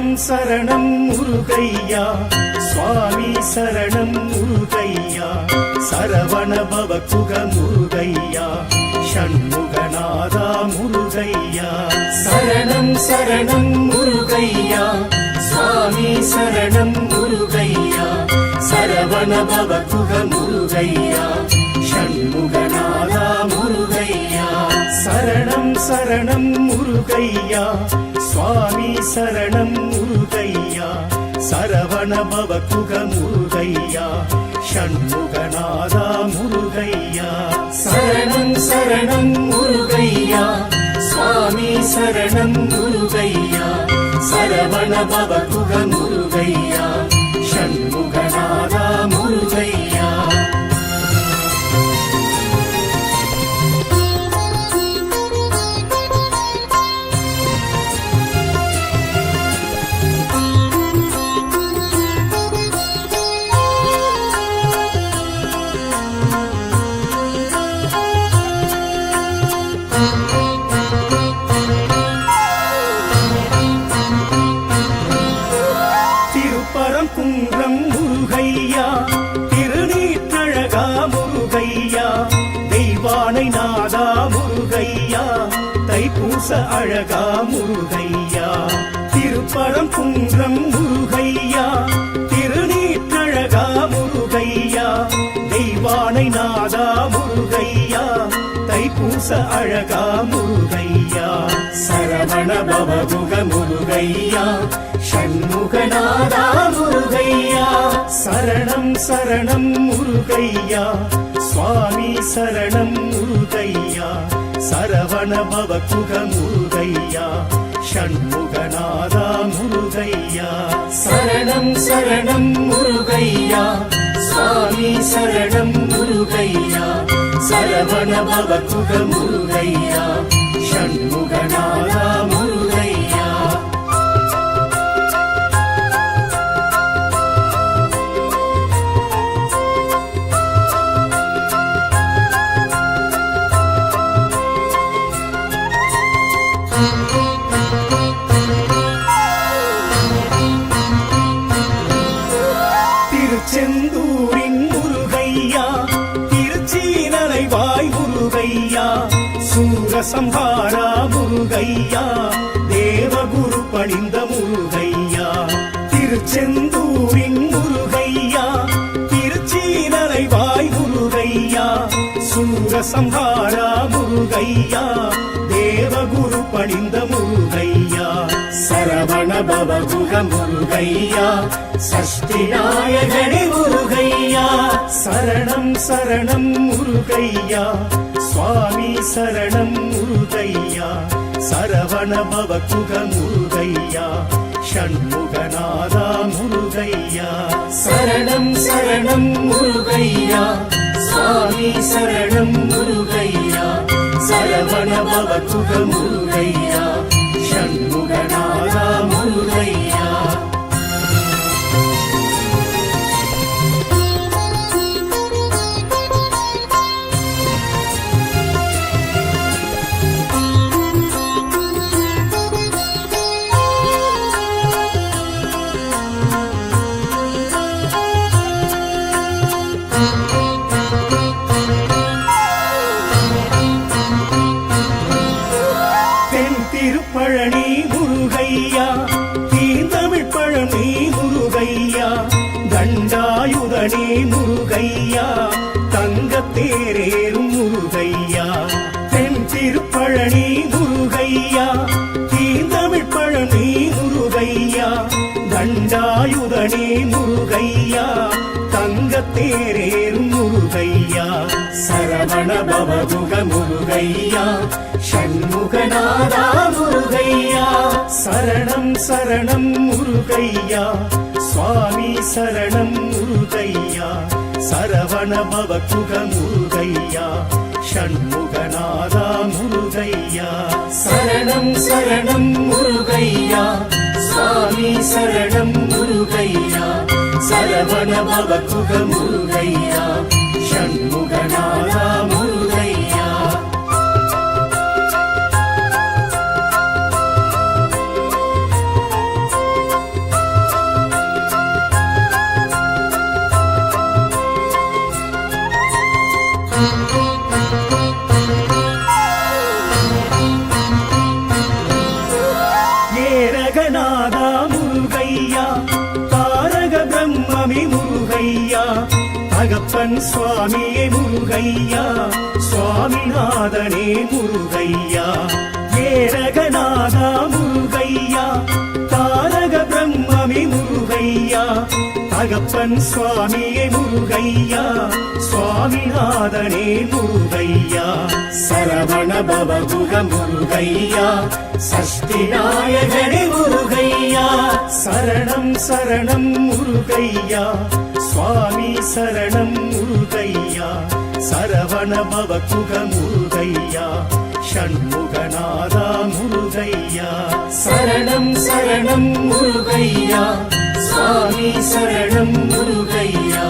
சரணம் சரணம் முருகையா சுவாமி சரணம் முருகையா சரவண பவகுக முருகையா ஷண்முகநாதா முருகையா சரணம் சரணம் முருகையா சுவாமி சரணம் முருகையா சரவண பவகுக முருகையா ஷண்முகநாதா முருகையா சரணம் சரணம் முருகையா சுவாமி சரணம் முருகையா சரவண பவகுக முருகையா ஷண்முகநாதா முருகையா சரணம் சரணம் முருகையா சுவாமி சரணம் முருகையா சரவண பவகுக முருகையா ஷண்முகநாதா முருகையா குன்றம் முருகையா திருநீற்றழகா முருகையா தெய்வானை நாதா முருகையா தைப்பூச அழகா முருகையா திருப்பரம் குன்றம் முருகையா திருநீற்றழகா முருகையா தெய்வானை நாதா முருகையா தைப்பூச அழகா முருகையா சரவண பவகுக முருகையா ஷண்முகநாதா முருகையா சரணம் சரணம் முருகையா சுவாமி சரணம் முருகையா சரவண பவகுக முருகையா ஷண்முகநாதா முருகையா சரணம் சரணம் முருகையா சுவாமி சரணம் முருகையா சரவண பவகுக முருகையா ஷண்முகநாதா முருகையா திருச்செந்தூரின் முருகையா திருச்சீனலைவாய் முருகையா சூரசம்ஹாரா முருகையா தேவகுரு பணிந்த முருகையா திருச்செந்தூரின் முருகையா திருச்சீனலைவாய் முருகையா சூரசம்ஹாரா முருகையா தேவகுரு பணிந்த முருகையா சரவண பவகுக முருகையா சஷ்டி நாயகனே முருகையா சரணம் சரணம் முருகையா சுவாமி சரணம் முருகையா சரவண பவகுக முருகையா ஷண்முகநாதா முருகையா சரணம் சரணம் முருகையா சுவாமி சரணம் முருகையா சரவண பவகுக முருகையா ஷண்முகநாதா முருகையா திருப்பழனி முருகையா தீந்தமிழ் பழனி முருகையா தண்டாயுதனே முருகையா தங்கத்தேரேறும் முருகையா தென் திருப்பழனி முருகையா தீந்தமிழ் பழனி முருகையா தண்டாயுதனே முருகையா தங்கத்தேரேறும் முருகையா சரவண பவகுக முருகையா ஷண்முகநாதா முருகையா சரணம் சரணம் முருகையா சுவாமி சரணம் முருகையா சரவண பவகுக முருகையா ஷண்முகநாதா முருகையா சரணம் சரணம் முருகையா சுவாமி சரணம் முருகையா சரவண பவகுக முருகையா ஷண்முகநாதா முருகையா தகப்பன் சுவாமியே முருகையா சுவாமிநாதனே முருகையா ஏரகநாதா முருகையா தாரக பிரம்மமே முருகையா தகப்பன் சுவாமியே முருகையா சுவாமிநாதனே முருகையா சரவண பவகுக முருகையா சஷ்டி நாயகனே முருகையா சரணம் சரணம் முருகையா சுவாமி சரணம் முருகையா சரவண பவகுக முருகையா ஷண்முகநாதா முருகையா சரணம் சரணம் முருகையா சுவாமி சரணம் முருகையா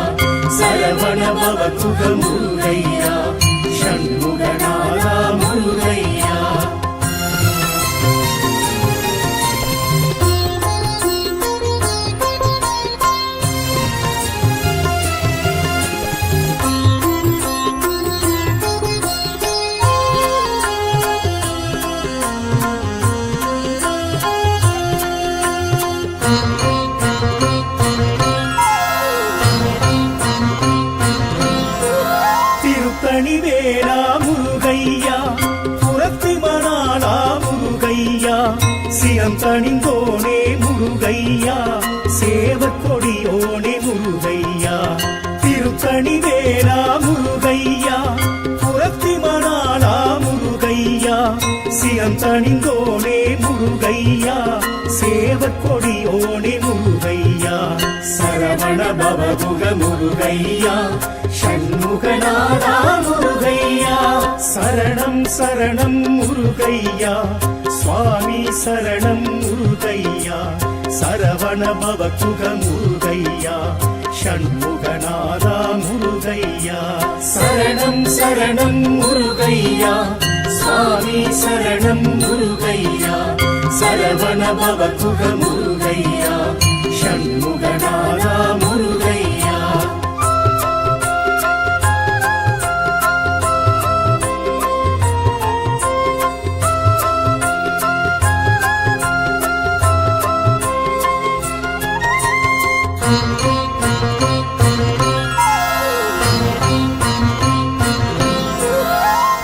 சரவண பவகுக முருகையா ஷண்முகநாதா முருகையா வேளா முருகையா புறத்தி மணாலா முருகையா சிரம் தணிந்தோனே முருகையா சேவற்கொடியோனே முருகையா திருத்தணி வேளா முருகையா புறத்தி மணாலா முருகையா சிரம் தணிந்தோனே முருகையா சேவற்கொடியோனே முருகையா சரவண பவகுக முருகையா ஷண்முகநாதா முருகையா சரணம் சரணம் முருகையா சுவாமி சரணம் முருகையா சரவண பவகுக முருகையா ஷண்முகநாதா முருகையா சரணம் சரணம் முருகையா சுவாமி சரணம் முருகையா சரவண பவகுக முருகையா ஷண்முகநாதா முருகையா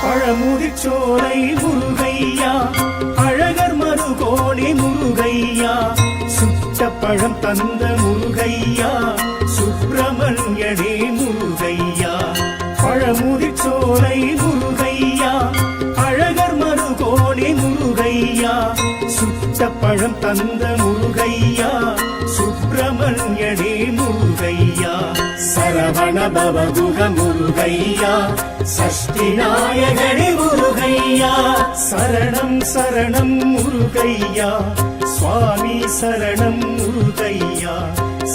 பழமுதிர்ச்சோலை முருகையா அழகர் மருகோணி முருகையா சுட்ட பழம் தந்த முருகையா சுப்பிரமணியனே முருகையா பழமுதிர்ச்சோலை முருகையா அழகர் மருகோணி முருகையா சுட்ட பழம் தந்த முருகையா சுப்பிரமணியனே முருகையா சரவண பவகுக முருகையா சஷ்டி நாயகனே முருகையா சரணம் சரணம் முருகையா சுவாமி சரணம் முருகையா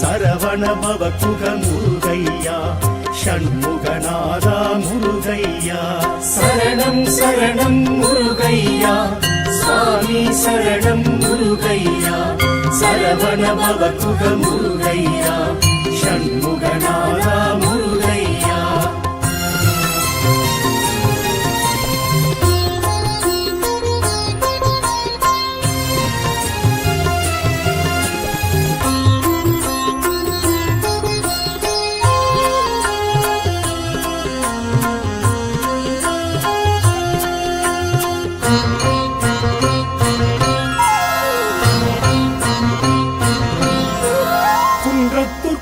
சரவண பவகுக முருகையா ஷண்முகநாதா முருகையா சரணம் சரணம் முருகையா சுவாமி சரணம் முருகையா சரவண பவகுக முருகையா ஷண்முகநாதா முருகையா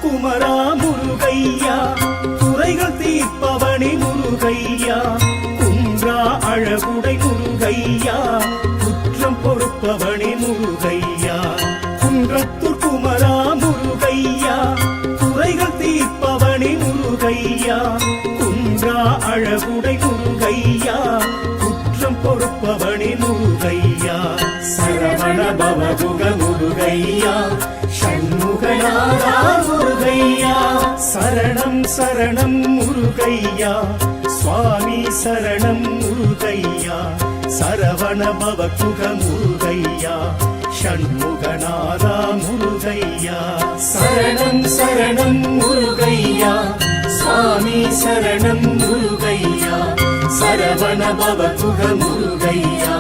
குமரா முருகையா துறைகள் தீர்ப்பவனே முருகையா குன்றா அழகுடை முருகையா குற்றம் பொறுப்பவனே முருகையா குன்றத்தூர் குமரா முருகையா துறைகள் தீர்ப்பவனே முருகையா குன்றா அழகுடை முருகையா குற்றம் பொறுப்பவனே முருகையா சரவண பவகுக முருகையா ஷண்முகநாதா முருகையா சரணம் சரணம் முருகையா சுவாமி சரணம் முருகையா சரவண பவகுக முருகையா ஷண்முகநாதா முருகையா சரணம் சரணம் முருகையா சுவாமி சரணம் முருகையா சரவண பவகுக முருகையா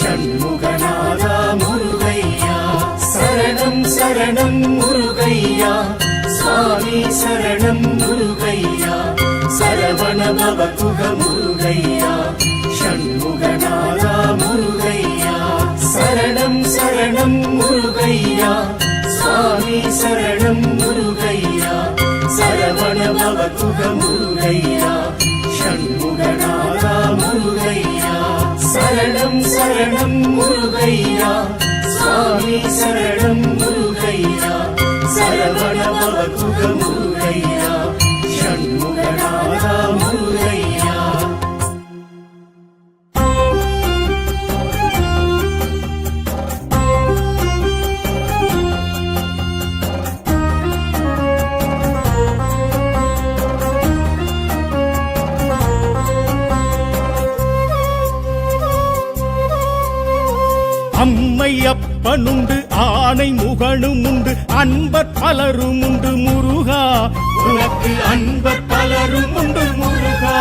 ஷண்முகநாதா முருகையா சரணம் சரணம் முருகையா சுவாமி சரணம் முருகையா பவகுக முருகையா ஷண்முகநாதா முருகையா சரணம் சரணம் முருகையா சுவாமி சரணம் முருகையா சரவண பவகுக முருகையா ஷண்முகநாதா முருகையா சரணம் சரணம் முருகையா சுவாமி சரணம் முருகையா சரவண பவகுக முருகையா ஷண்முகநாதா முருகையா அம்மை அப்பனுண்டு ஆணை முகனும் உண்டு அன்பர் பலரும் உண்டு முருகா உனக்கு அன்பர் பலரும் உண்டு முருகா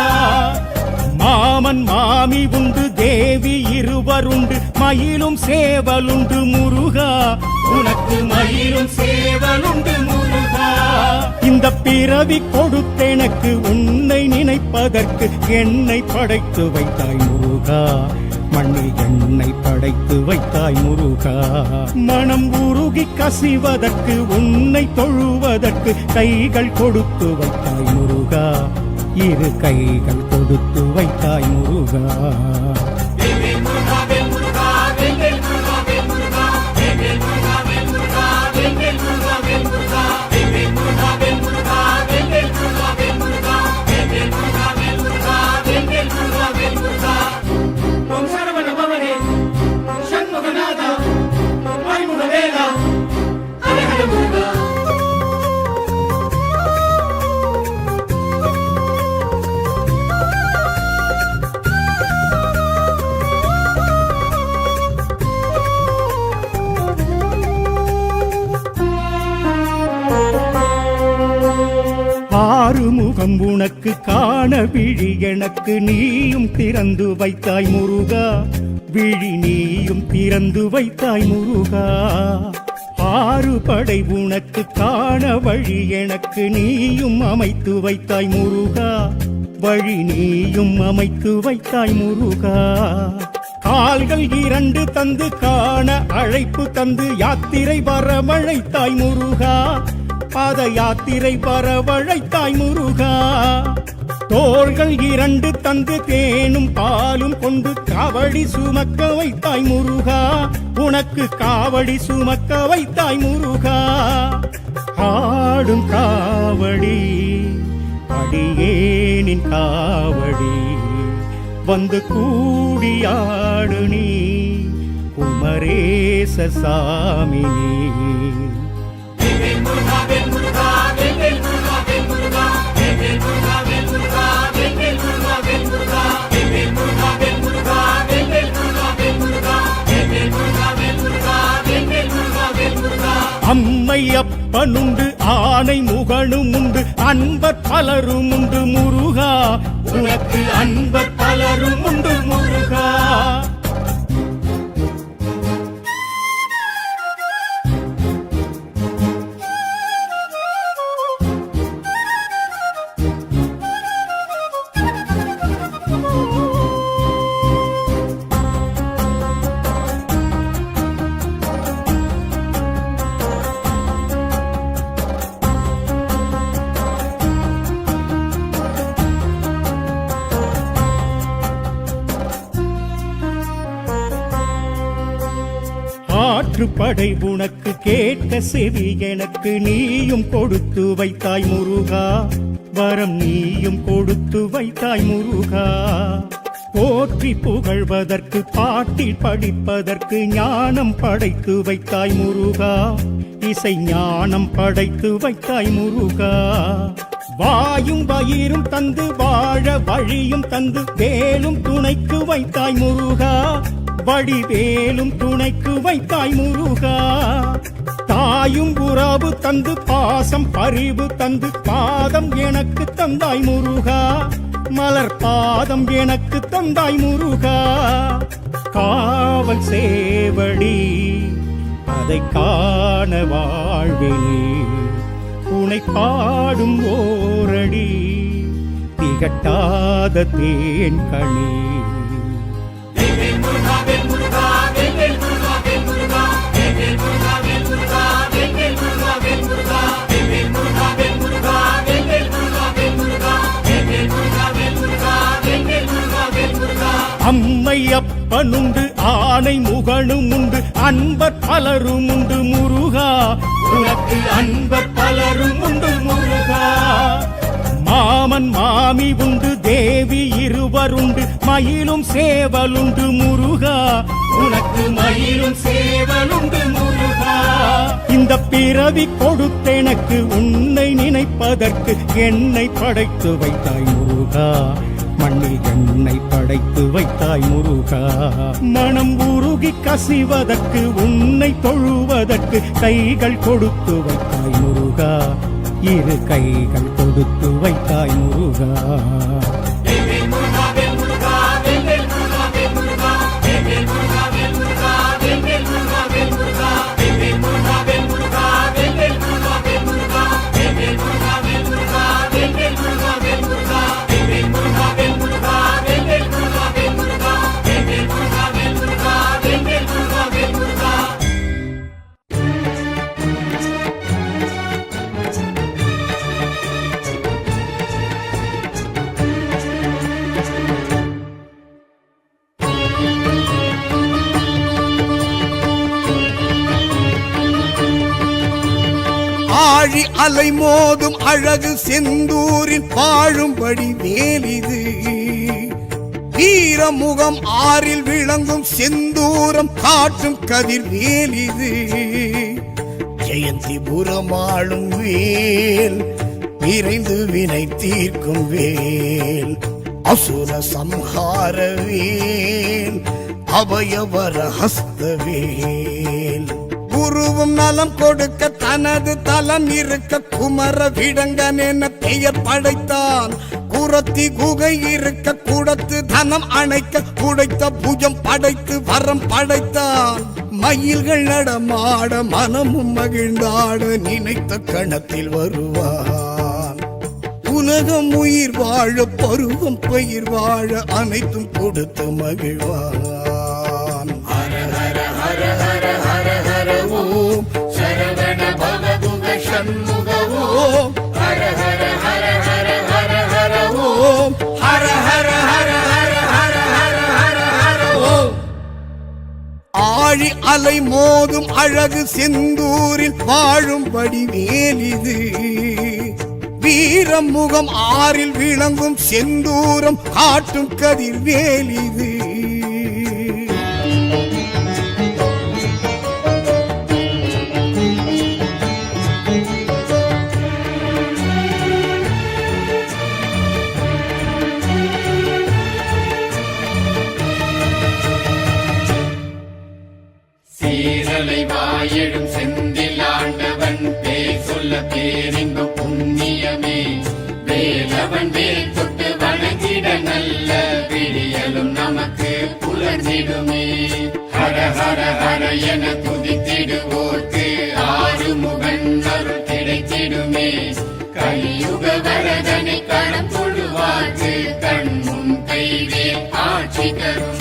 மாமன் மாமி உண்டு தேவி இருவருண்டு மயிலும் சேவலுண்டு முருகா உனக்கு மயிலும் சேவலுண்டு முருகா இந்த பிறவி கொடுத்தெனக்கு உன்னை நினைப்பதற்கு என்னை படைத்து வைத்தாய் முருகா மண்ணில் என்னை படைத்து வைத்தாய் முருகா மனம் உருகி கசிவதற்கு உன்னை தொழுவதற்கு கைகள் கொடுத்து வைத்தாய் முருகா இரு கைகள் கொடுத்து வைத்தாய் முருகா ஆறுமுகம் உனக்கு காண விழி எனக்கு நீயும் திறந்து வைத்தாய் முருகா விழி நீயும் திறந்து வைத்தாய் முருகா ஆறு படை உனக்கு காண வழி எனக்கு நீயும் அமைத்து வைத்தாய் முருகா வழி நீயும் அமைத்து வைத்தாய் முருகா கால்கள் இரண்டு தந்து காண அழைப்பு தந்து யாத்திரை வரவழைத்தாய் முருகா பாத யாத்திரை வரவழைத்தாய் முருகா தோள்கள் இரண்டு தந்து தேனும் பாலும் கொண்டு காவடி சுமக்க வைத்தாய் முருகா உனக்கு காவடி சுமக்க வைத்தாய் முருகா ஆடும் காவடி அடியேனின் காவடி வந்து கூடியாடு நீ குமரேச சாமி நீ அம்மை அப்பனுண்டு ஆணை முகனும் உண்டு அன்பர் பலரும் உண்டு முருகா உனக்கு அன்பர் பலரும் உண்டு முருகா படை உனக்கு கேட்க செவி எனக்கு நீயும் கொடுத்து வைத்தாய் முருகா வரம் நீயும் கொடுத்து வைத்தாய் முருகா போற்றி புகழ்வதற்கு பாட்டில் படிப்பதற்கு ஞானம் படைத்து வைத்தாய் முருகா இசை ஞானம் படைத்து வைத்தாய் முருகா வாயும் வயிறும் தந்து வாழ வழியும் தந்து வேலும் துணைக்கு வைத்தாய் முருகா வடிவேலும் துணைக்கு வைத்தாய் முருகா தாயும் உறவு தந்து பாசம் பரிவு தந்து பாதம் எனக்கு தந்தாய் முருகா மலர் பாதம் எனக்கு தந்தாய் முருகா காவல் சேவடி அதை காண வாழ்வினே உனை பாடும் ஓரடி கட்டாத தேன் கனி. அம்மை அப்பனுண்டு ஆணை முகனும் உண்டு அன்பர் பலரும் உண்டு முருகா, உனக்கு அன்பர் பலரும் உண்டு முருகா. மாமன் மாமி உண்டு தேவி இருவருண்டு மயிலும் சேவலுண்டு முருகா, உனக்கு மயிலும் சேவலுண்டு முருகா. இந்த பிறவி கொடுத்தெனக்கு உன்னை நினைப்பதற்கு என்னை படைத்து வைத்தாய் முருகா, மண்ணில் என்னை படைத்து வைத்தாய் முருகா. மனம் உருகி கசிவதற்கு உன்னை தொழுவதற்கு கைகள் கொடுத்து வைத்தாய் முருகா, இரு கைகள் கொடுத்து வைத்தாய் முருகா. ஆழி அலை மோதும் அழகு செந்தூரில் வாழும்படி வேலிது, வீரமுகம் ஆறில் விளங்கும் செந்தூரம் காட்டும் கதிர் வேலிது. ஜெயந்திபுரம் ஆளும் வேல், விரைந்து வினை தீர்க்கும் வேல், அசுர சம்ஹார வேல், அபயவர ஹஸ்த வேல். குருவும் நலம் கொடுக்க தனது தலம் இருக்க குமர விடங்கன் என பெயர் படைத்தான். குரத்தி குகை இருக்க குடத்து தனம் அணைக்க குடைத்த புஜம் படைத்து வரம் படைத்தான். மயில்கள் நடமாட மனமும் மகிழ்ந்தாட நினைத்த கணத்தில் வருவான். உலகம் உயிர் வாழ பருவம் பயிர் வாழ அனைத்தும் கொடுத்து மகிழ்வான். சரவண பவகுக சண்முக ஓம், ஹர ஹர ஹர ஹர ஹர ஹர ஓம், ஹர ஹர ஹர ஹர ஹர ஹர ஹர ஹர ஓம். ஆழி அலை மோதும் அழகு செந்தூரில் வாழும்படி வேலிது, வீரமுகம் ஆறில் விளங்கும் செந்தூரம் காட்டும் கதிர் வேலிது. சீரலை வாயெழும் செந்தில் ஆண்டவன் பேர் சொல்ல பேரின்பம் புண்ணியமே. வேலவன் வேல் தொட்டு வணங்கிட நல்ல விடியலும் நமக்கு புலர்ந்திடுமே. ஹர ஹர ஹர என துதித்திடுவோர்க்கு ஆறுமுகன் அருள் கிடைத்திடுமே. கலியுக வரதனை களம் தொழுவார்க்கு கண் முன் கைவேல் ஆட்சி தரும்.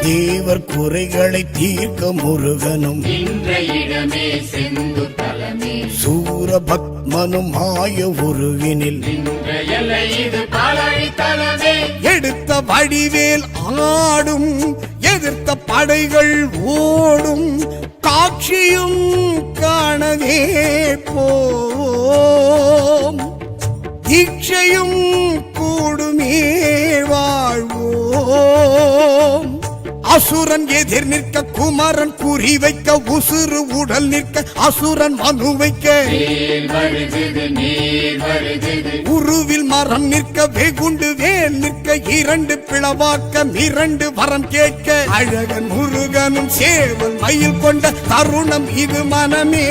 தேவர் குறைகளை தீர்க்க முருகனும் நின்ற இடமே செந்தூர் தலமே. சூரபத்மனும் மாய உருவினில் நின்ற எல்லை இது பாலாழி தலமே. எடுத்த வடிவேல் ஆடும் எதிர்த்த படைகள் ஓடும் காட்சியும் காணவே போம். தீட்சையும் கூடுமே வாழ்வோம். அசுரன் எதிர் நிற்க குமரன் குறி வைக்க உசுறு உடல் நிற்க அசுரன் மனு வைக்க உருவில் மரம் நிற்க வெகுண்டு வேல் நிற்க இரண்டு பிளவாக்க இரண்டு வரம் கேட்க அழகன் முருகனும் சேவல் மயில் கொண்ட தருணம் இது மனமே.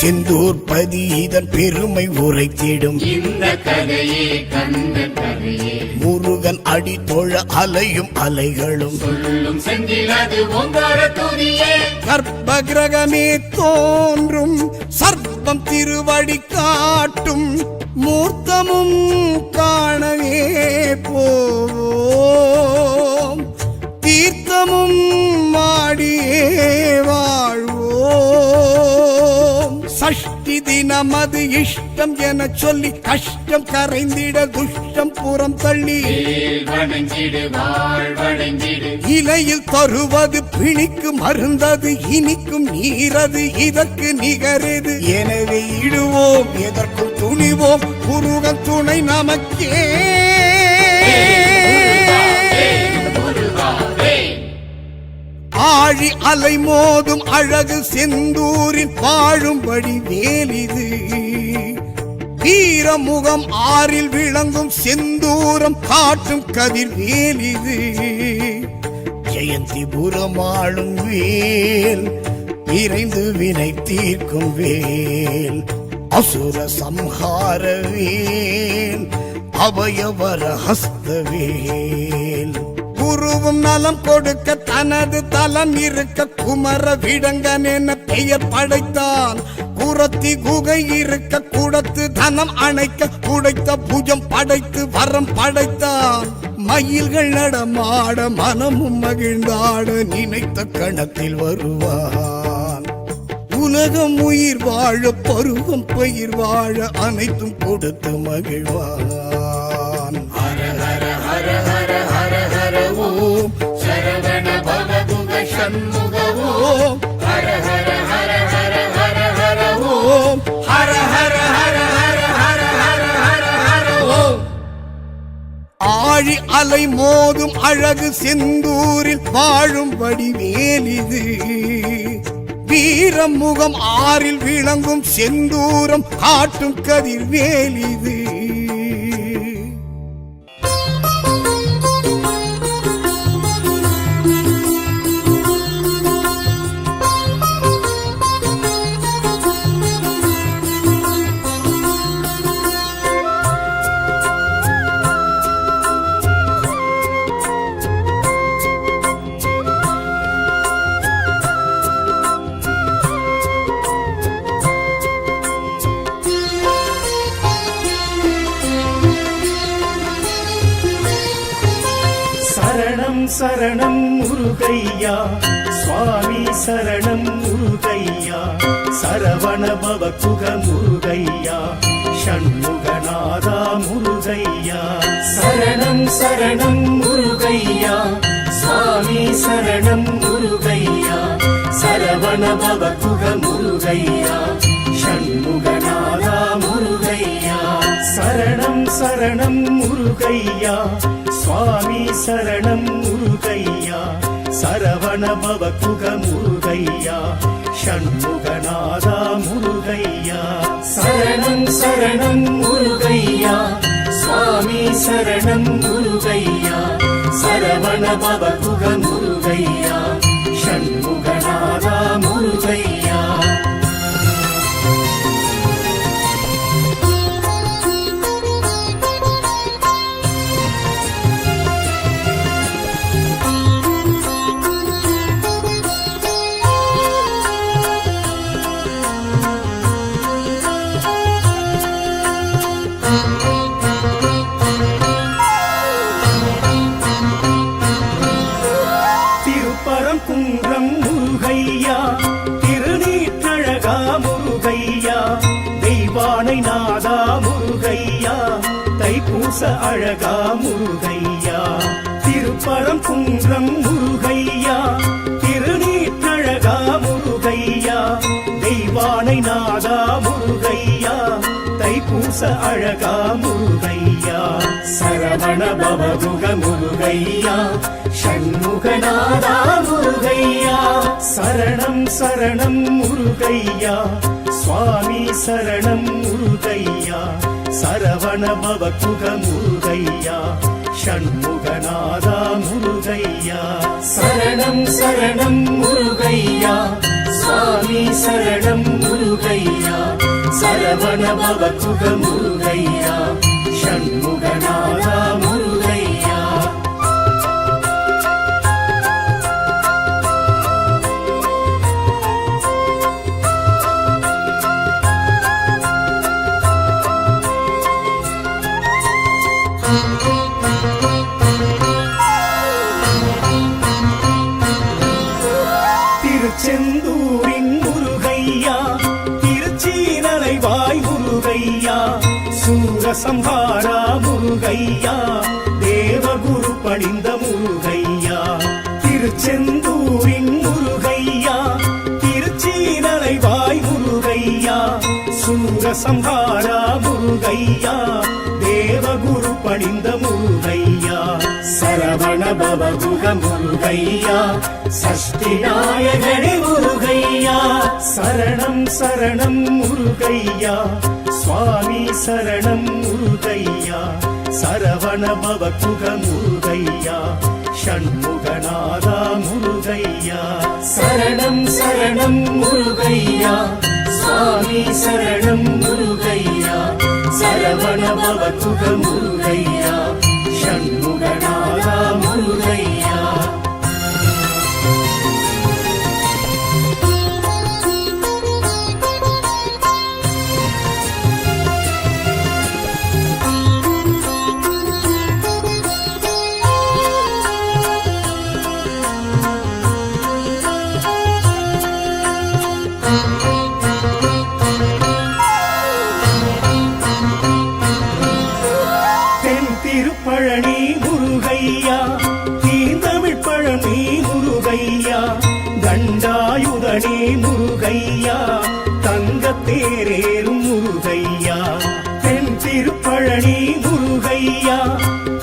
செந்தூர் பதி இதன் பெருமை உரைத்திடும் இந்த கதையே கந்தன் கதையே முருகன் அடி தொழ அலையும் அலைகளும் சொல்லும் செந்தில் அது ஓங்கார துதியே கர்ப்ப கிரகமே தோன்றும் சர்ப்பம் திருவடி காட்டும் மூர்த்தமும் காணவே போவோம் தீர்த்தமும் மாடியே வாழ்வோம் சஷ்டி தினமது இஷ்டம் என சொல்லி கஷ்டம் கரைந்திட துஷ்டம் புறம் தள்ளி வேல் வணங்கிடு வாழ் வணங்கிடு இலையில் தருவது பிணிக்கு மருந்தது இனிக்கும் நீரது இதற்கு நிகரது எனவே இடுவோம் எதற்கும் துணிவோம் முருகன் துணை நமக்கே முருகா வேல் ஆழி அலை மோதும் அழகு செந்தூரில் வாழும்படி வேலிது வீரமுகம் ஆறில் விளங்கும் செந்தூரம் காட்டும் கதிர் வேலிது ஜெயந்திபுரம் ஆளும் வேல் விரைந்து வினை தீர்க்கும் வேல் அசுர சம்ஹார வேல் அபயவர ஹஸ்த வேல் குருவும் நலம் கொடுக்க தனது தலம் இருக்க குமர விடங்கன் என பெயர் படைத்தான் குரத்தி குகை இருக்க குடத்து தனம் அணைக்க குடைத்த புஜம் படைத்து வரம் படைத்தான் மயில்கள் நடமாட மனமும் மகிழ்ந்தாட நினைத்த கணத்தில் வருவான் உலகம் உயிர் வாழ பருவம் பயிர் வாழ அனைத்தும் கொடுத்து மகிழ்வான் ஹர ஹர ஹர ஹர ஹர ஹர ஓம் சரவண பவகுக சண்முக ஓம் ஹர ஹர ஹர ஹர ஹர ஹர ஓம் ஹர ஹர ஹர ஹர ஹர ஹர ஹர ஹர ஓம் ஆழி அலை மோதும் அழகு செந்தூரில் வாழும்படி வேலிது வீரமுகம் ஆறில் விளங்கும் செந்தூரம் காட்டும் கதிர் வேலிது சரணம் சரணம் முருகையா சுவாமி சரணம் முருகையா சரவண பவகுக முருகையா ஷண்முகநாதா முருகையா சரணம் சரணம் முருகையா சுவாமி சரணம் முருகையா சரவண பவகுக முருகையா ஷண்முகநாதா முருகையா சரணம் சரணம் முருகையா சுவாமி சரணம் முருகையா சரவண பவகுக முருகையா ஷண்முகநாதா முருகையா சரணம் சரணம் முருகையா சுவாமி சரணம் முருகையா சரவண பவகுக முருகையா ஷண்முகநாதா முருகையா திருப்பரங்குன்றம் முருகையா திருநீற்றழகா முருகையா தெய்வானை நாதா முருகையா தைப்பூச அழகா முருகையா திருப்பரங்குன்றம் முருகையா திருநீற்றழகா முருகையா தெய்வானை நாதா முருகையா தைப்பூச அழகா முருகையா சரவண பவகுக முருகையா ஷண்முகநாதா முருகையா சரணம் சரணம் முருகையா சுவாமி சரணம் முருகையா சரவண பவகுக முருகையா ஷண்முகநாதா முருகையா சரணம் சரணம் முருகையா சுவாமி சரணம் முருகையா சரவண பவகுக முருகையா ஷண்முகநாதா முருகையா. திருச்செந்தூரின் முருகையா திருச்சீனலைவாய் முருகையா சூரசம்ஹாரா முருகையா தேவகுரு பணிந்த முருகையா. திருச்செந்தூரின் முருகையா திருச்சீனலைவாய் முருகையா சூரசம்ஹாரா முருகையா தேவகுரு பணிந்த முருகையா. சரவண பவகுக முருகையா சஷ்டி நாயகனே முருகையா சரணம் சரணம் முருகையா சுவாமி சரணம் முருகையா. சரவண பவகுக முருகையா ஷண்முகநாதா முருகையா சரணம் சரணம் முருகையா சுவாமி சரணம் முருகையா. சரவண பவகுக முருகையா ஷண்முகநாதா முருகையா. திருப்பழனி முருகையா தீந்தமிழ் பழனி முருகையா தண்டாயுதனே முருகையா தங்கத்தேரேறும் முருகையா. தென் திருப்பழனி முருகையா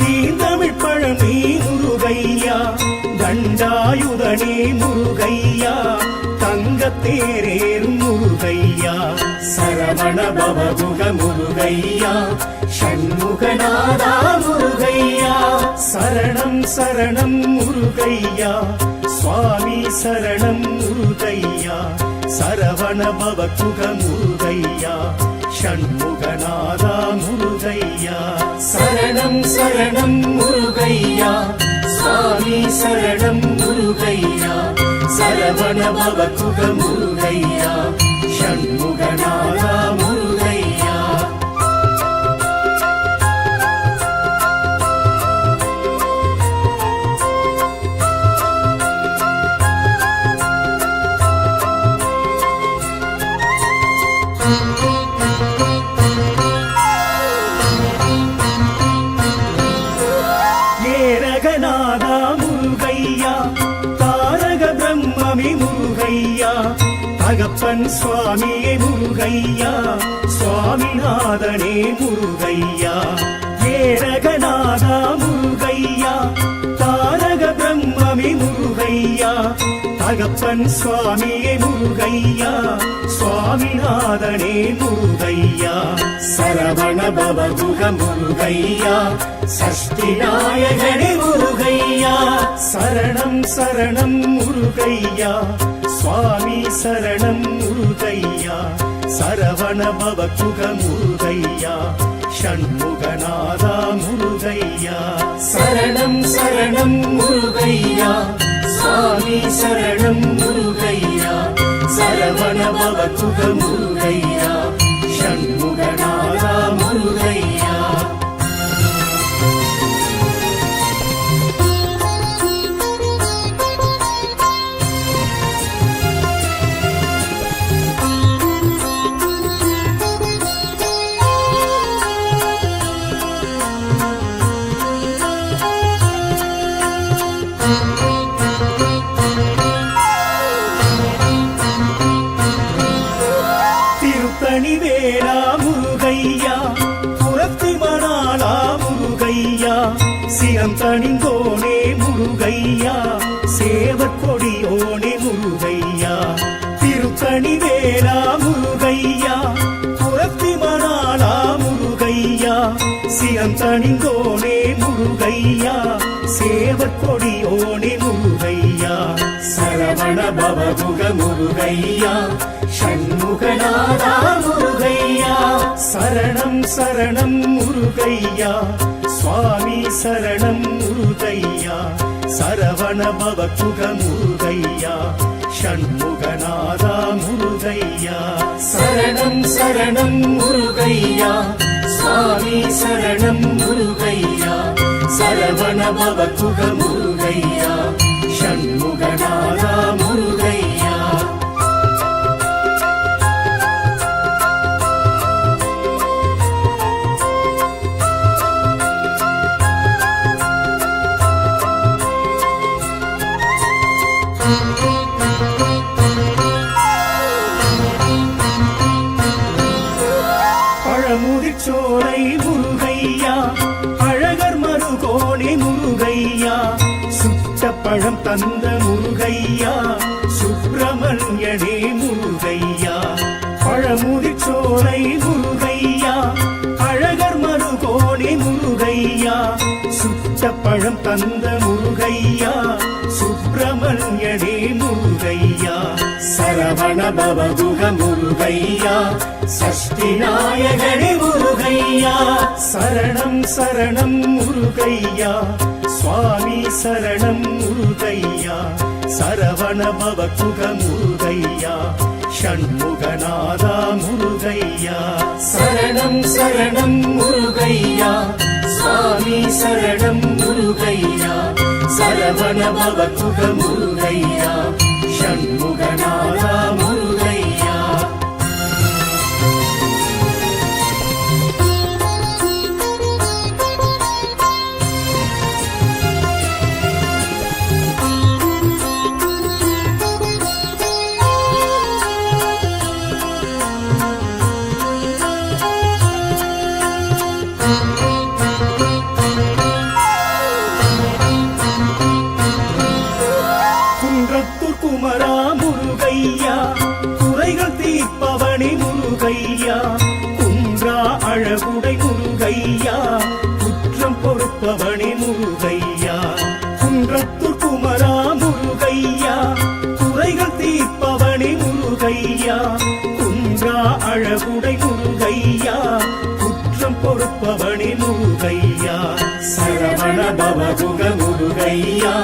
தீந்தமிழ் பழனி முருகையா தண்டாயுதனே முருகையா தங்கத்தேரேறும் முருகையா. சரவண பவகுக முருகையா ஷண்முகநாதா முருகையா சரணம் சரணம் முருகையா சுவாமி சரணம் முருகையா. சரவண பவகுக முருகையா ஷண்முகநாதா முருகையா சரணம் சரணம் முருகையா சுவாமி சரணம் முருகையா. சரவண பவகுக முருகையா ஷண்முகநாதா முருகையா. ஏரகநாதா முருகையா தாரக பிரம்மமி முருகையா தகப்பன் சுவாமியே முருகையா சுவாமிநாதனே முருகையா. ஏரகநாதா முருகையா தாரக பிரம்மமி முருகையா தகப்பன் சுவாமியே முருகையா சுவாமிநாதனே முருகையா. சரவண பவகுக முருகையா சஷ்டி நாயகனே முருகையா சரணம் சரணம் முருகையா சுவாமி சரணம் முருகையா. சரவண பவகுக முருகையா ஷண்முகநாதா முருகையா சரணம் சரணம் முருகையா சுவாமி சரணம் முருகையா. சரவண பவகுக முருகையா ஷண்முகநாதா முருகையா. திருத்தணி வேளா முருகையா புறத்தி மணாலா முருகையா சிரம் தணிந்தோனே முருகையா சேவற்கொடியோனே முருகையா. திருத்தணி வேளா முருகையா புறத்தி மணாலா முருகையா சிரம் தணிந்தோனே முருகையா சேவற்கொடியோனே முருகையா. சரவண பவகுக முருகையா ஷண்முகநாதா முருகையா சரணம் சரணம் முருகையா சுவாமி சரணம் முருகையா சரவண பவகுக முருகையா ஷண்முகநாதா முருகையா சரணம் சரணம் முருகையா சுவாமி சரணம் முருகையா சரவண பவகுக முருகையா ஷண்முகநாதா முருகையா பழமுதிர்ச்சோலை முருகையா அழகர் மருகோணி முருகையா சுட்ட பழம் தந்த முருகையா சுப்பிரமணியனே முருகையா பழமுதிர்ச்சோலை முருகையா அழகர் மருகோணி முருகையா சுட்ட பழம் தந்த முருகையா சுப்பிரமணியனே முருகையா சரவண பவகுக முருகையா சஷ்டி நாயகனே முருகையா சரணம் சரணம் முருகையா சுவாமி சரணம் முருகையா சரவண பவகுக முருகையா ஷண்முகநாதா முருகையா சரணம் சரணம் முருகையா சுவாமி சரணம் முருகையா சரவண பவகுக முருகையா ஷண்முகநாதா முருகையா குன்றத்தூர் குமரா முருகையா குறைகள் தீர்ப்பவனி முருகையா குன்றா அழகுடை முருகையா குற்றம் பொறுப்பவனி முருகையா குன்றத்தூர் குமரா முருகையா குறைகள் தீர்ப்பவனி முருகையா குன்றா அழகுடை முருகையா குற்றம் பொறுப்பவனி முருகையா சரவண பவகுக முருகையா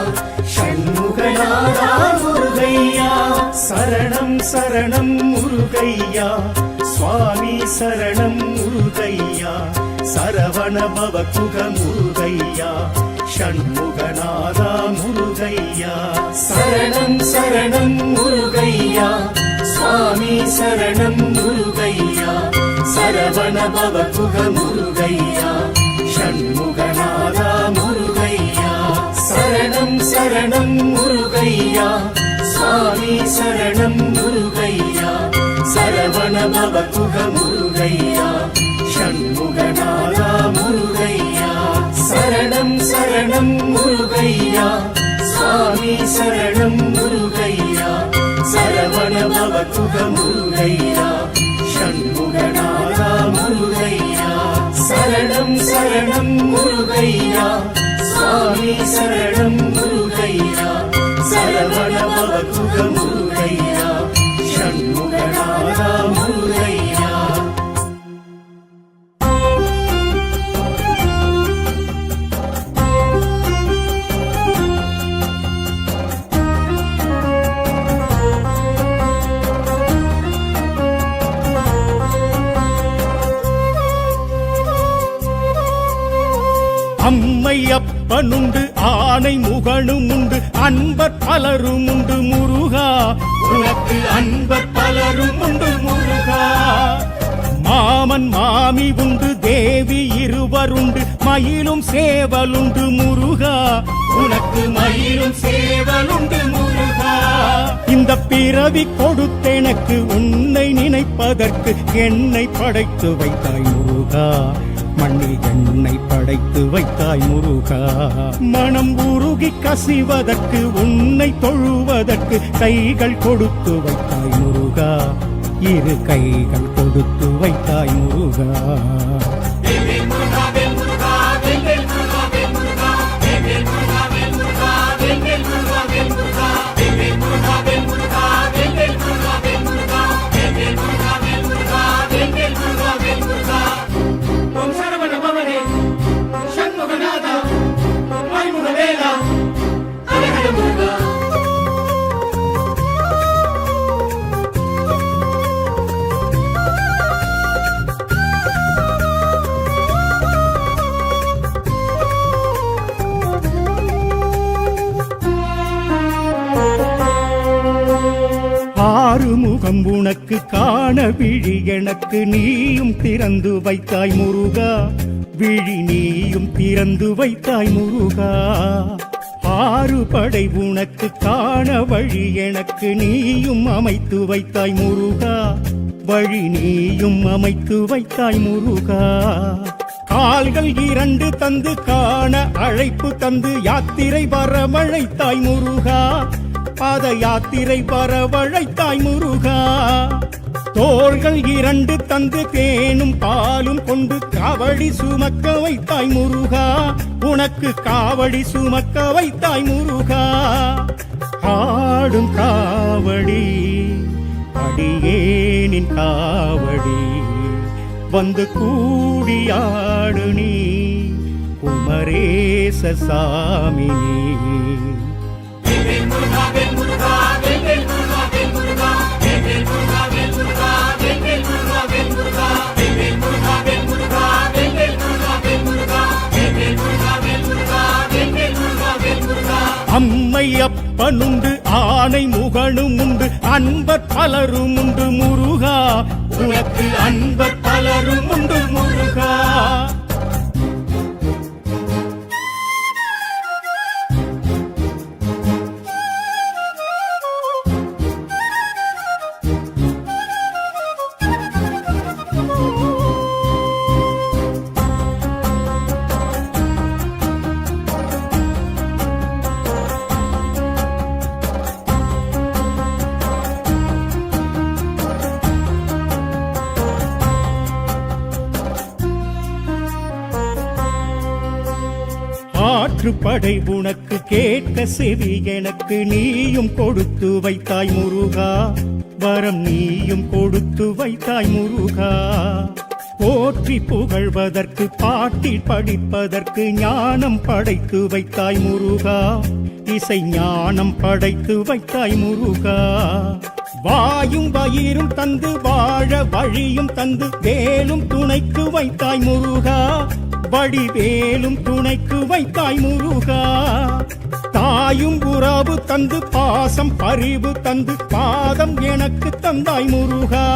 ஷண்முகநாதா முருகையா சரணம் சரணம் முருகையா சுவாமி சரணம் முருகையா சரவண பவகுக முருகையா ஷண்முகநாதா முருகையா சரணம் சரணம் முருகையா சுவாமி சரணம் முருகையா சரவண பவகுக முருகையா ஷண்முகநாதா முருகையா சரணம் சரணம் முருகையா சுவாமி சரணம் முருகையா சரவண பவகுக முருகையா ஷண்முகநாதா முருகையா சரணம் சரணம் முருகையா சுவாமி சரணம் முருகையா சரவண பவகுக முருகையா ஷண்முகநாதா முருகையா சரணம் சரணம் முருகையா சுவாமி சரணம் முருகையா சரவண பவகுக முருகையா ஷண்முகநாதா முருகையா அம்மை அப்பனுண்டு ஆணை முகனும் உண்டு அன்பர் பலரும் உண்டு முருகா உனக்கு அன்பர் பலரும் உண்டு முருகா மாமன் மாமி உண்டு தேவி இருவருண்டு மயிலும் சேவலுண்டு முருகா உனக்கு மயிலும் சேவலுண்டு முருகா இந்த பிறவி கொடுத்தெனக்கு உன்னை நினைப்பதற்கு என்னை படைத்து வைத்தாய் முருகா மண்ணில் என்னை படைத்து வைத்தாய் முருகா மனம் உருகி கசிவதற்கு உன்னை தொழுவதற்கு கைகள் கொடுத்து வைத்தாய் முருகா இரு கைகள் கொடுத்து வைத்தாய் முருகா முகம் உனக்கு காண விழி எனக்கு நீயும் திறந்து வைத்தாய் முருகா, விழி நீயும் திறந்து வைத்தாய் முருகா. ஆறு படை உனக்கு காண வழி எனக்கு நீயும் அமைத்து வைத்தாய் முருகா, வழி நீயும் அமைத்து வைத்தாய் முருகா. கால்கள் இரண்டு தந்து காண அழைப்பு தந்து யாத்திரை வரவழைத்தாய் முருகா, பாத யாத்திரை வரவழைத்தாய் முருகா. தோள்கள் இரண்டு தந்து தேனும் பாலும் கொண்டு காவடி சுமக்க வைத்தாய் முருகா, உனக்கு காவடி சுமக்க வைத்தாய் முருகா. ஆடும் காவடி அடியேனின் காவடி, வந்து கூடியாடு நீ குமரேச சாமி நீ. அம்மை அப்பனுண்டு ஆணை முகனும் உண்டு அன்பர் பலரும் உண்டு முருகா, உனக்கு அன்பர் பலரும் உண்டு முருகா. படை உனக்கு கேட்க செவி எனக்கு நீயும் கொடுத்து வைத்தாய் முருகா, வரம் நீயும் கொடுத்து வைத்தாய் முருகா. போற்றி புகழ்வதற்கு பாட்டில் படிப்பதற்கு ஞானம் படைத்து வைத்தாய் முருகா, இசை ஞானம் படைத்து வைத்தாய் முருகா. வாயும் வயிறும் தந்து வாழ வழியும் தந்து வேலும் துணைக்கு வைத்தாய் முருகா, வடிவேலும் துணைக்கு வைத்தாய் முருகா. தாயும் உறவு தந்து பாசம் பரிவு தந்து பாதம் எனக்கு தந்தாய் முருகா,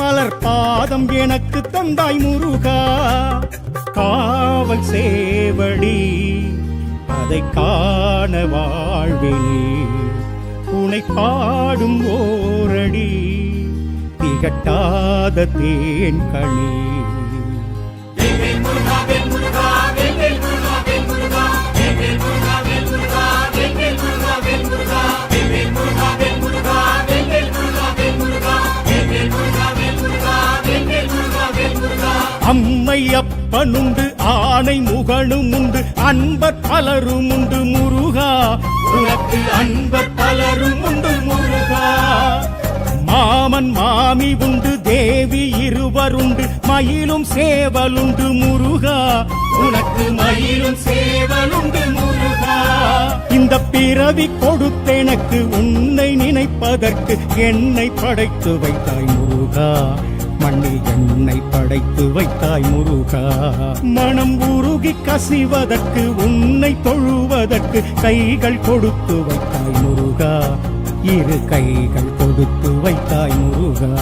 மலர் பாதம் எனக்கு தந்தாய் முருகா. காவல் சேவடி அதை காண வாழ்வினி, உனை பாடும் ஓரடி திகட்டாத தேன் கனி. அம்மை அப்பனுண்டு ஆணை முகனும் உண்டு அன்பர் பலரும் உண்டு முருகா, உனக்கு அன்பர் பலரும் உண்டு முருகா. மாமன் மாமி உண்டு தேவி இருவருண்டு மயிலும் சேவலுண்டு முருகா, உனக்கு மயிலும் சேவலுண்டு முருகா. இந்த பிறவி கொடுத்தெனக்கு உன்னை நினைப்பதற்கு என்னை படைத்து வைத்தாய் முருகா, மண்ணில் என்னை படைத்து வைத்தாய் முருகா. மனம் உருகி கசிவதற்கு உன்னை தொழுவதற்கு கைகள் கொடுத்து வைத்தாய் முருகா, இரு கைகள் கொடுத்து வைத்தாய் முருகா.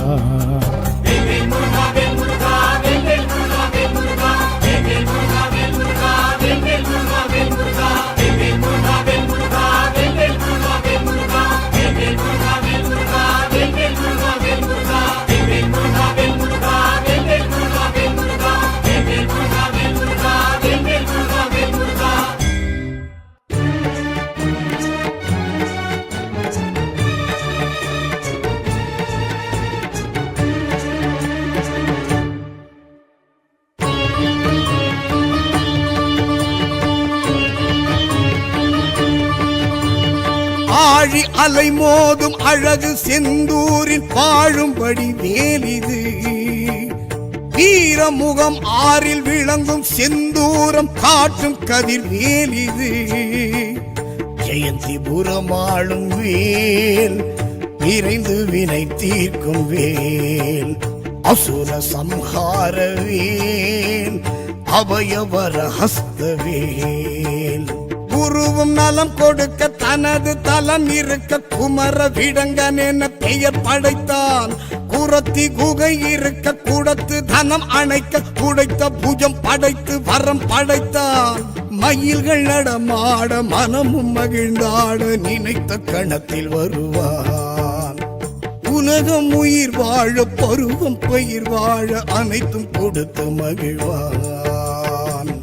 ஆழி அலை மோதும் அழகு செந்தூரில் வாழும்படி வேலிது, வீரமுகம் ஆறில் விளங்கும் செந்தூரம் காட்டும் கதிர் வேலிது. ஜெயந்திபுரம் ஆளும் வேல், விரைந்து வினை தீர்க்கும் வேல், அசுர சம்ஹார வேல், அபயவர ஹஸ்த வேல். குருவும் நலம் கொடுக்க தனது தலம் இருக்க குமர விடங்கன் என பெயர் படைத்தான். குரத்தி குகை இருக்க குடத்து தனம் அணைக்க குடைத்த புஜம் படைத்து வரம் படைத்தான். மயில்கள் நடமாட மனமும் மகிழ்ந்தாட நினைத்த கணத்தில் வருவான். உலகம் உயிர் வாழ பருவம் பயிர் வாழ அனைத்தும் கொடுத்து மகிழ்வான்.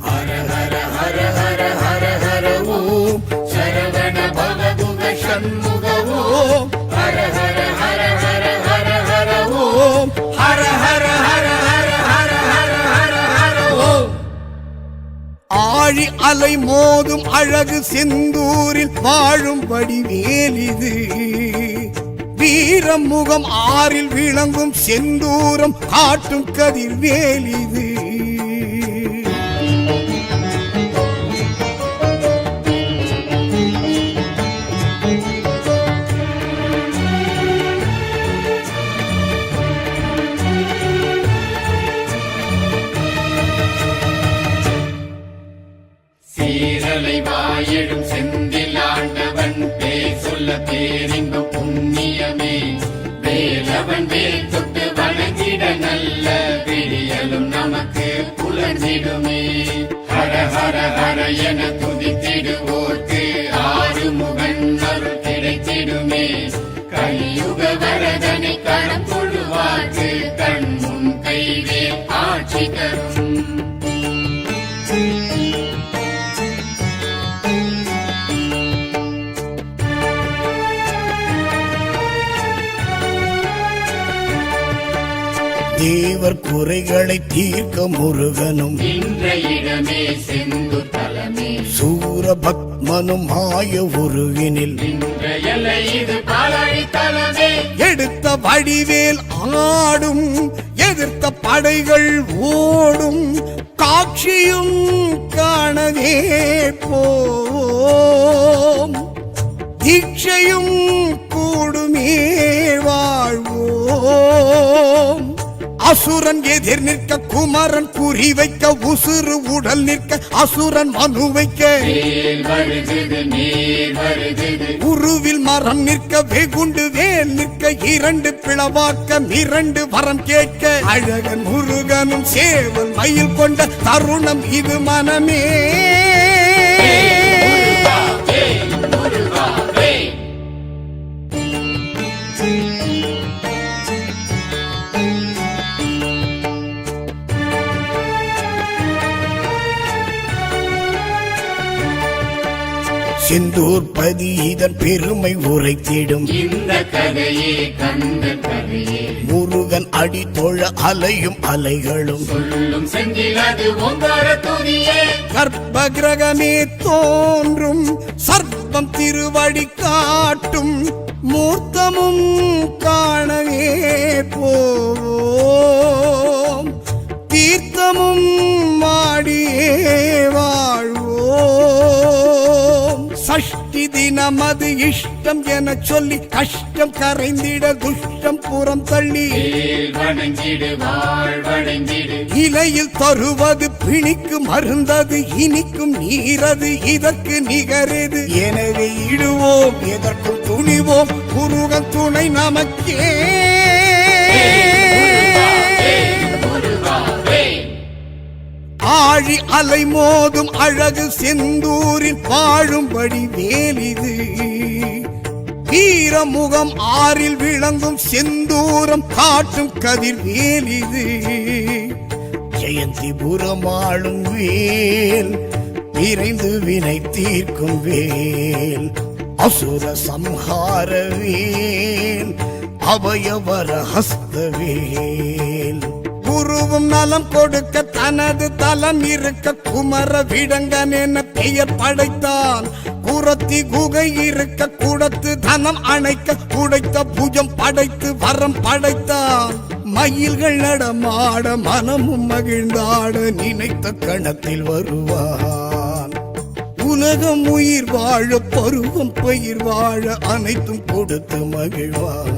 ஹர ஹர ஹர ஹர ஹர ஹர ஓம் சரவண பவகுக சண்முக ஓம் ஹர ஹர ஹர ஹர ஹர ஹர ஓம் ஹர ஹர ஹர ஹர ஹர ஹர ஹர ஹர ஓம். ஆழி அலை மோதும் அழகு செந்தூரில் வாழும் வடிவேலிது. வீரம் முகம் ஆறில் விளங்கும் செந்தூரம் காட்டும் கதிர்வேலிது. சீரலை வாயிடும் செந்தில் ஆண்டவன் பேர் சொல்ல பேரின்ப புண்ணியமே. வேலவன் வேல் தொட்டு வணங்கிட நல்ல விடியலும் நமக்கு புலர்ந்திடுமே. ஹர ஹர ஹர என துதித்திடுவோர்க்கு ஆறுமுகன் அருள் கிடைத்திடுமே. கலியுக வரதனை கரம் தொழுவார்க்கு கண் முன் கைவேல் காட்சி தரும். தேவர் குறைகளை தீர்க்க முருகனும் நின்ற இடமே செந்தூர் தலமே. சூரபத்மனும் மாய உருவினில் நின்ற எல்லை இது பாலாழி தலமே. எடுத்த வடிவேல் ஆடும் எதிர்த்த படைகள் ஓடும் காட்சியும் காணவே போம். தீட்சையும் கூடுமே வாழ்வோம். அசுரன் எதிர் நிற்க குமரன் குறி வைக்க உசுறு உடல் நிற்க அசுரன் மனு வைக்க வேல் வருகுது நீர் வருகுது. உருவில் மரம் நிற்க வெகுண்டு வேல் நிற்க இரண்டு பிளவாக்க இரண்டு வரம் கேட்க அழகன் முருகனும் சேவல் மயில் கொண்ட தருணம் இது மனமே. முருகா வேல் முருகா வேல். செந்தூர் பதி இதன் பெருமை உரைத்திடும். இந்த கதையே கந்த கதையே. முருகன் அடி தொழ அலையும் அலைகளும் சொல்லும் செந்தில் அது ஓங்கார துதியே. கர்ப்ப கிரகமே தோன்றும் சர்ப்பம் திருவடி காட்டும் மூர்த்தமும் காணவே போவோம். தீர்த்தமும் மாடியே வாழ்வோம். சஷ்டி தினமது இஷ்டம் என சொல்லி கஷ்டம் கரைந்திட துஷ்டம் புறம் தள்ளி வேல் வணங்கிடு வாழ்வடைந்திடு. இலையில் தருவது பிணிக்கு மருந்தது இனிக்கும் நீரது இதற்கு நிகரது. எனவே இடுவோம் எதற்கும் துணிவோம் முருகன் துணை நமக்கே. ஆழி அலை மோதும் அழகு செந்தூரில் வாழும்படி வேலிது. வீரமுகம் ஆறில் விளங்கும் செந்தூரம் காட்டும் கதிர் வேலிது. ஜெயந்திபுரம் ஆளும் வேல் விரைந்து வினை தீர்க்கும் வேல். அசுர சம்ஹார வேல் அபயவர ஹஸ்த வேல். குருவும் நலம் கொடுக்க தனது தலம் இருக்க குமர விடங்கன் என பெயர் படைத்தான். குரத்தி குகை இருக்க குடத்து தனம் அணைக்க குடைத்த புஜம் படைத்து வரம் படைத்தான். மயில்கள் நடமாட மனமும் மகிழ்ந்தாட நினைத்த கணத்தில் வருவான். உலகம் உயிர் வாழ பருவம் பயிர் வாழ அனைத்தும் கொடுத்து மகிழ்வான்.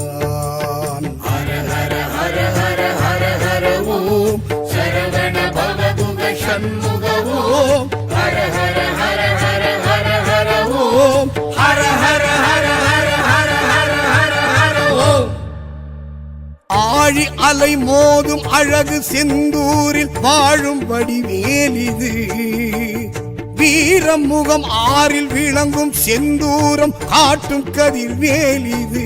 ஹர ஹர ஹர ஹர ஹர ஹர ஓம் சரவண பவகுக சண்முக ஓம் ஹர ஹர ஹர ஹர ஹர ஹர ஆழி அலை மோதும் அழகு செந்தூரில் வாழும் வடிவேலிது வீரம் முகம் ஆறில் விளங்கும் செந்தூரம் காட்டும் கதிர் வேலிது